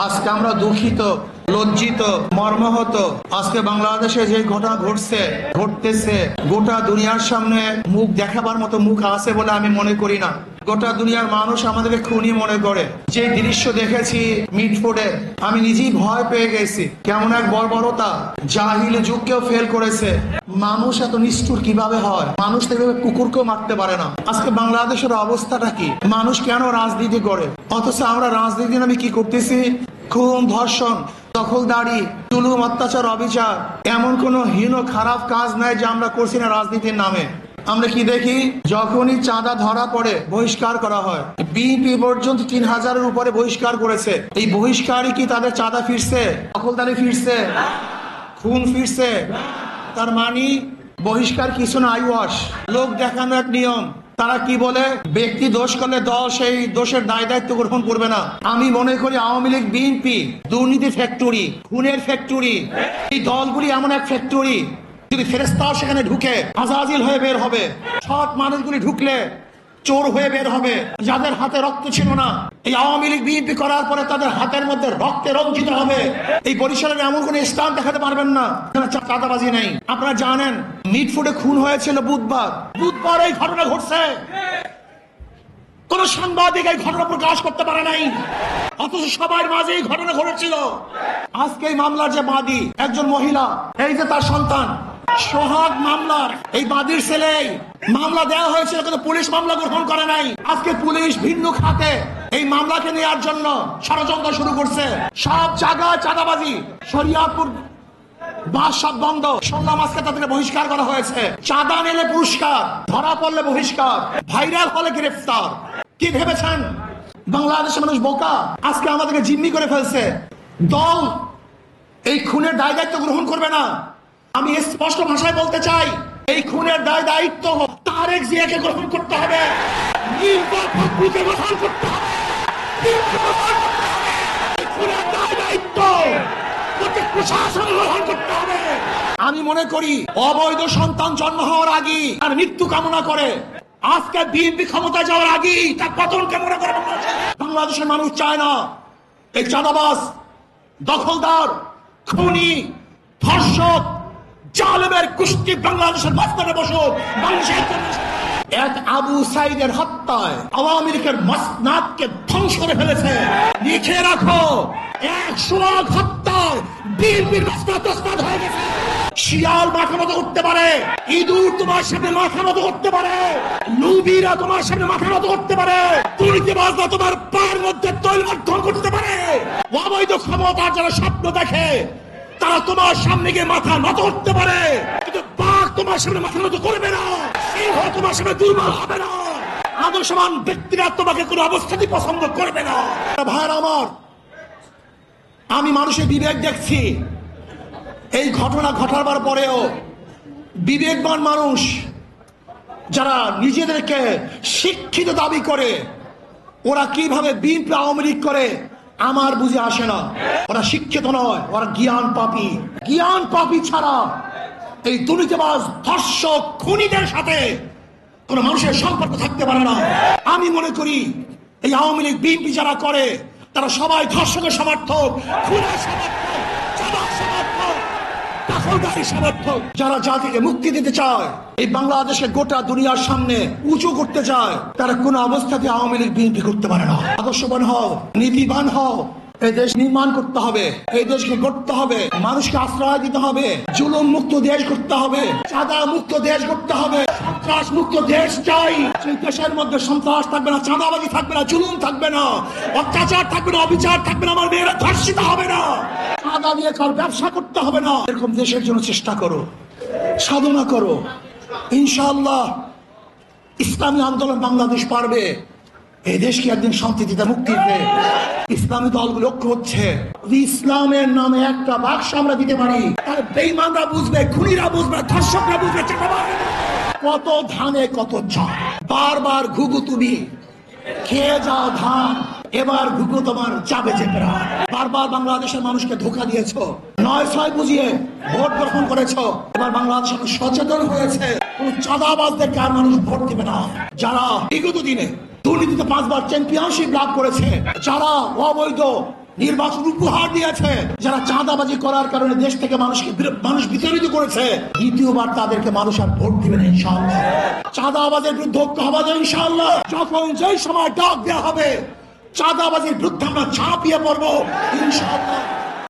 আজকে আমরা দুঃখিত, লজ্জিত, মর্মাহত। আজকে বাংলাদেশে যে ঘটনা ঘটতেছে, গোটা দুনিয়ার সামনে মুখ দেখাবার মতো মুখ আছে বলে আমি মনে করি না। গোটা দুনিয়ার মানুষ আমাদেরকে খুনি মনে করে। যে দৃশ্য দেখেছি মিটফোর্ডে, আমি নিজেই ভয় পেয়ে গেছি। কেমন এক বর্বরতা, জাহিলি যুগকেও ফেল করেছে। মানুষ এত নিষ্ঠুর কিভাবে হয়? মানুষ তো এভাবে কুকুরকেও মারতে পারে না। আজকে বাংলাদেশের অবস্থাটা কি? মানুষ কেন রাজনীতি করে? অথচ আমরা রাজনীতি নামে কি করতেছি? খুন, ধর্ষণ, দখলদারি, জুলুম, অত্যাচার, অবিচার, এমন কোন হীন খারাপ কাজ নাই যে আমরা করছি না রাজনীতির নামে। আমরা কি দেখি? যখনই চাঁদা ধরা পড়ে বহিষ্কার করা হয়। বিএনপি পর্যন্ত 3000-এর উপরে বহিষ্কার করেছে। এই বহিষ্কারই কি তাদের চাঁদা ফিরছে, দখলদারি ফিরছে, খুন ফিরছে? তার মানে বহিষ্কার কিছু না, আইওয়াশ, লোক দেখানো এক নিয়ম। তারা কি বলে? ব্যক্তি দোষ করলে দল সেই দোষের দায় দায়িত্ব গ্রহণ করবে না। আমি মনে করি আওয়ামী লীগ, বিএনপি দুর্নীতি ফ্যাক্টরি, খুনের ফ্যাক্টরি। এই দলগুলি এমন এক ফ্যাক্টরি, যদি ফেরেশতাও সেখানে ঢুকে আজাজিল হয়ে বের হবে। সৎ মানুষগুলি ঢুকলে চোর হয়ে বের হবে। যাদের হাতে রক্ত ছিল না, এই আওয়ামী লীগ, বিএনপি করার পরে তাদের হাতের মধ্যে রক্তে রঞ্জিত হবে। এই বরিশালের এমন কোন স্থান দেখাতে পারবেন না চাঁদাবাজি নেই। আপনারা জানেন মিটফোর্ডে খুন হয়েছিল বুধবার এই ঘটনা ঘটছে। কোন সাংবাদিক এই ঘটনা প্রকাশ করতে পারে নাই, অথচ সবার মাঝে এই ঘটনা ঘটেছিল। আজকে এই মামলার যে বাদী, একজন মহিলা, এই যে তার সন্তান, সোহাগ মামলার এই বাদীর ছেলে, মামলা দেওয়া হয়েছিল কিন্তু পুলিশ মামলা গ্রহণ করে নাই। আজকে পুলিশ ভিন্ন খাতে এই মামলাকে নেওয়ার জন্য ষড়যন্ত্র শুরু করছে। সব জায়গায় চাঁদাবাজি, শরিয়াতপুর বাস সব বন্ধ। শুনলাম আজকে তাদেরকে বহিষ্কার করা হয়েছে। চাঁদা নিলে পুরস্কার, ধরা পড়লে বহিষ্কার, ভাইরাল হলে গ্রেফতার। কি ভেবেছেন বাংলাদেশের মানুষ বোকা? আজকে আমাদেরকে জিম্মি করে ফেলছে। দল এই খুনের দায় দায়িত্ব গ্রহণ করবে না। আমি স্পষ্ট ভাষায় বলতে চাই, এই খুনের দায় দায়িত্ব তারেক জিয়াকে গ্রহণ করতে হবে, গ্রহণ করতে হবে। খুনের দায় দায়িত্ব প্রশাসন গ্রহণ করতে হবে। আমি মনে করি অবৈধ সন্তান জন্ম হওয়ার আগে তার মৃত্যু কামনা করে, আজকে বিএনপি ক্ষমতা যাওয়ার আগে তার পতন কামনা করে। বাংলাদেশের মানুষ চায় না এই চাঁদাবাজ, দখলদার, খুনি, ধর্ষক, জালেমের গোষ্ঠী বাংলাদেশের মাঝখানে বসুক। এক আবু সাইদের হত্যায় আওয়ামী লীগের মসনাদকে ধ্বংস করে ফেলেছে। লিখে রাখো, এক সোহাগ হত্যায় বিএনপির মসনাদ হয়ে গেছে। শিয়াল মাথা মতো করতে পারে, ইঁদুর তোমার সামনে মাথা মতো করতে পারে, লুবিরা তোমার সামনে মাথা মতো করতে পারে, দুর্নীতিবাজরা তোমার পায়ের মধ্যে তৈলমাধ্যম করতে পারে। অবৈধ ক্ষমতা যারা স্বপ্ন দেখে তারা তোমার সামনে গিয়ে মাথা নত করতে পারে, কিন্তু বাঘ তোমার সামনে মাথা নত করবে না, সিংহ তোমার সামনে দুর্বল হবে না। আদর্শবান ব্যক্তিরা তোমাকে কোনো অবস্থাতেই পছন্দ করবে না। ভাইরা আমার, আমি মানুষের বিবেক দেখছি। এই ঘটনা ঘটাবার পরেও বিবেকবান মানুষ যারা নিজেদেরকে শিক্ষিত দাবি করে, ওরা কিভাবে বিএনপি আওয়ামী লীগ করে আমার বুঝে আসে না। ওরা শিক্ষিত নয়, ওরা জ্ঞান পাপী। জ্ঞান পাপী ছাড়া এই দুর্নীতিবাজ, ধর্ষক, খুনিদের সাথে কোন মানুষের সম্পর্ক থাকতে পারে না। আমি মনে করি এই আওয়ামী লীগ, বিএনপি যারা করে তারা সবাই ধর্ষকের সমর্থক, খুনের সমর্থক, চাঁদার সমর্থক, দখলদারি সমর্থক। যারা জাতিকে মুক্তি দিতে চায়, এই বাংলাদেশে গোটা দুনিয়ার সামনে উঁচু করতে চায়, তারা কোন অবস্থাতে আওয়ামী লীগ, বিএনপি করতে পারে না। আদর্শবান হও, নীতিবান হও। এই দেশ নির্মাণ করতে হবে, এই দেশকে গড়তে হবে, মানুষকে আশ্রয় দিতে হবে, জুলুম মুক্ত দেশ করতে হবে, চাঁদা মুক্ত দেশ করতে হবে, সন্ত্রাস মুক্ত দেশ চাই। সেই দেশের মধ্যে সন্ত্রাস থাকবে না, চাঁদাবাজি থাকবে না, জুলুম থাকবে না, অত্যাচার থাকবে না, অবিচার থাকবে না, আমার মেয়েরা ধর্ষিত হবে না, চাঁদা দিয়ে কার ব্যবসা করতে হবে না। এরকম দেশের জন্য চেষ্টা করো, সাধনা করো। ইনশাআল্লাহ ইসলামী আন্দোলন বাংলাদেশ পারবে এই দেশকে একদিন শান্তি দিতে, মুক্তি দিতে। ইসলামী দলগুলো ঐক্য হচ্ছে, ইসলামের নামে একটা বাক্স আমরা দিতে পারি, তাহলে বেঈমানরা বুঝবে, খুনিরা বুঝবে, ধর্ষকরা বুঝবে। কত ধানে কত চাল, বারবার ঘুঘু তুমি খেয়ে যাও ধান, এবার ঘুঘু তোমার চাবে চেপে। বারবার বাংলাদেশের মানুষকে ধোঁকা দিয়েছ, ৯-৬ বুঝিয়ে ভোট গ্রহণ করেছ। এবার বাংলাদেশের মানুষ সচেতন হয়েছে, কোন চাঁদাবাজদেরকে আর মানুষ ভোট দিবে না। যারা বিগত দিনে দুর্নীতিতে 5বার চ্যাম্পিয়নশিপ লাভ করেছে, যারা অবৈধ নির্বাচন উপহার দিয়েছে, যারা চাঁদাবাজি করার কারণে দেশ থেকে মানুষ বিতাড়িত করেছে, দ্বিতীয়বার তাদেরকে মানুষ আর ভোট দিবেন ইনশাআল্লাহ। চাঁদাবাজের বিরুদ্ধে ঐক্য হবে ইনশাআল্লাহ। যখন যেই সময় ডাক দেওয়া হবে চাঁদাবাজির বিরুদ্ধে আমরা ঝাঁপিয়ে পড়বো ইনশাআল্লাহ।